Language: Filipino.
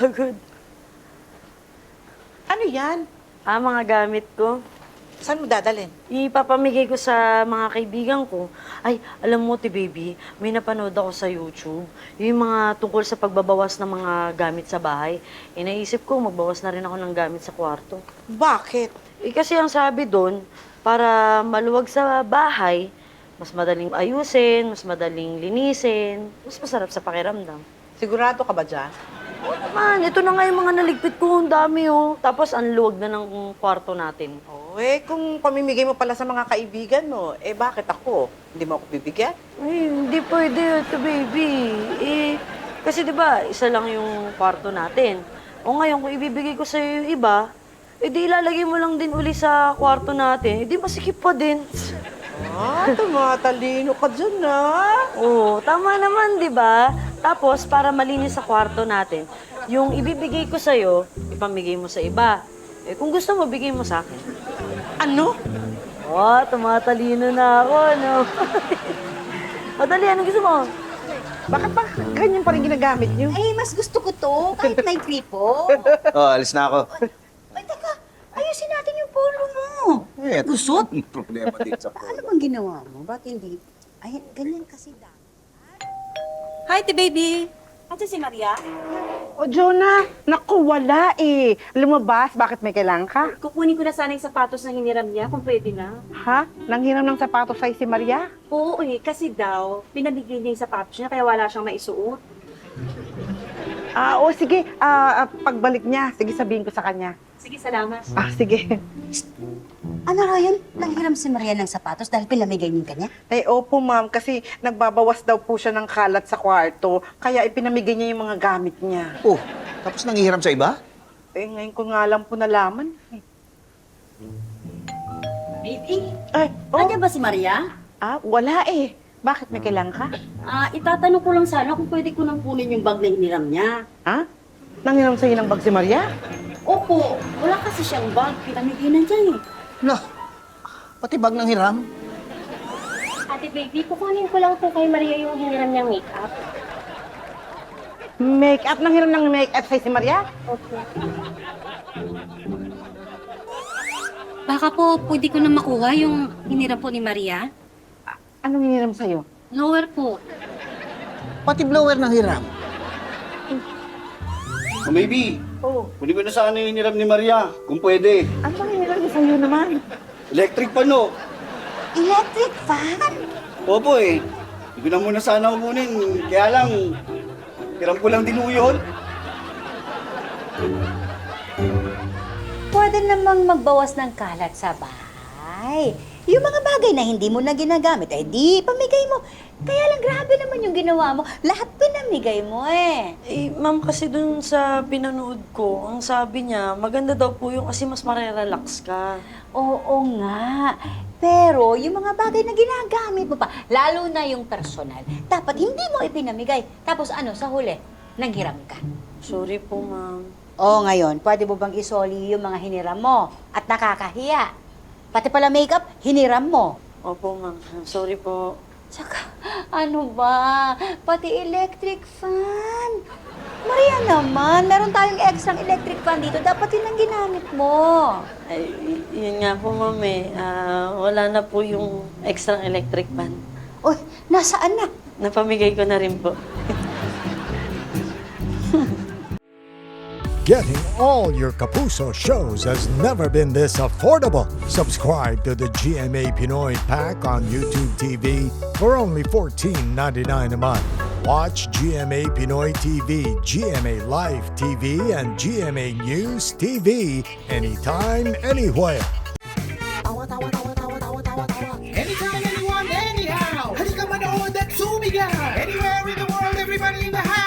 Pagod. Ano yan? Mga gamit ko. Saan mo dadalhin? Ipapamigay ko sa mga kaibigan ko. Ay, alam mo, baby, may napanood ako sa YouTube. Yung mga tungkol sa pagbabawas ng mga gamit sa bahay. Naisip ko, magbawas na rin ako ng gamit sa kwarto. Bakit? Kasi ang sabi doon, para maluwag sa bahay, mas madaling ayusin, mas madaling linisin, mas masarap sa pakiramdam. Sigurado ka ba dyan? Oo naman, ito na nga yung mga naligpit ko, ang dami oh. Tapos ang luwag na ng kwarto natin. Kung pamimigay mo pala sa mga kaibigan mo, bakit ako? Hindi mo ako bibigyan? Ay, hindi pwede ito, baby. Kasi di ba, isa lang yung kwarto natin. O ngayon, kung ibibigay ko sa'yo yung iba, di ilalagay mo lang din uli sa kwarto natin. Di masikip pa din. Tumatalino ka dyan, ha? Oo, tama naman, di ba? Tapos, para malinis sa kwarto natin, yung ibibigay ko sa'yo, ipamigay mo sa iba. Kung gusto mo, bigay mo sa akin. Ano? Tumatalino na ako, no? Madali, anong gusto mo? Bakit ba ganyan pa rin ginagamit niyo? Ay, mas gusto ko to. Kahit may gripo. Alis na ako. Ay, teka. Ayusin natin yung polo mo. Gusot? Problema din sa Ano bang ginawa mo? Ba't hindi? Ay, ganyan kasi dapat. Hi, baby. Ate si Maria. O, Jonah, naku, wala Lumabas, bakit may kailangan ka? Kukunin ko na sana yung sapatos na hiniram niya, kung pwede na. Ha? Nanghiram ng sapatos sa'yo si Maria? Oo kasi daw, pinamigay niya yung sapatos niya, kaya wala siyang maisuot. Sige. Pagbalik niya, sige sabihin ko sa kanya. Sige, salamat. Sige. Ano raw yun? Nanghiram si Maria ng sapatos dahil pinamigay niyo kanya? Opo, ma'am, kasi nagbabawas daw po siya ng kalat sa kwarto, kaya ipinamigay niya yung mga gamit niya. Oh, tapos nangihiram sa iba? Ngayon ko nga lang po nalaman. Baby, Oh. nandiyan ba si Maria? Wala Bakit may kailangan ka? Itatanong ko lang sana kung pwede ko nang kunin yung bag na hiniram niya. Nanghiram sa'yo ng bag si Maria? Opo, wala kasi siyang bag. Pinamigay na dyan Lah, pati bag ng hiram? Ate baby, kukunin ko lang po kay Maria yung hiniram niyang makeup. Make-up? Nanghiram ng make-up sa'yo si Maria? Okay. Baka po pwede ko na makuha yung hiniram po ni Maria. Anong hiniram sa'yo? Lower po. Pati blower ng hiram? Oh, maybe. Oh. Kunin ko na sana yung hiniram ni Maria, kung pwede. Ano bang hiniram niya sa'yo naman? Electric pan, no? Electric fan? Opo Hindi ko na muna sana kukunin. Kaya lang, hiram ko lang din ho yun. Pwede namang magbawas ng kalat sa bahay. Yung mga bagay na hindi mo na ginagamit, di pamigay mo. Kaya lang grabe naman yung ginawa mo. Lahat pinamigay mo Ma'am, kasi dun sa pinanood ko, ang sabi niya, maganda daw po yung kasi mas marerelax ka. Oo nga. Pero yung mga bagay na ginagamit mo pa, lalo na yung personal, dapat hindi mo ipinamigay. Tapos sa huli, nanghiram ka. Sorry po, ma'am. Ngayon, pwede mo bang isoli yung mga hiniram mo? At nakakahiya. Pati pala makeup, hiniram mo. Opo, ma'am. Sorry po. Tsaka, ano ba? Pati electric fan. Maria naman, meron tayong extra electric fan dito. Dapat yun ang ginamit mo. Ay, yun nga po, ma'am wala na po yung extra electric fan. Uy, nasaan na? Napamigay ko na rin po. Getting all your Kapuso shows has never been this affordable. Subscribe to the GMA Pinoy Pack on YouTube TV for only $14.99 a month. Watch GMA Pinoy TV, GMA Live TV, and GMA News TV anytime, anywhere. Anytime, anyone, anyhow. Halika manood at sumigaw. Anywhere in the world, everybody in the house.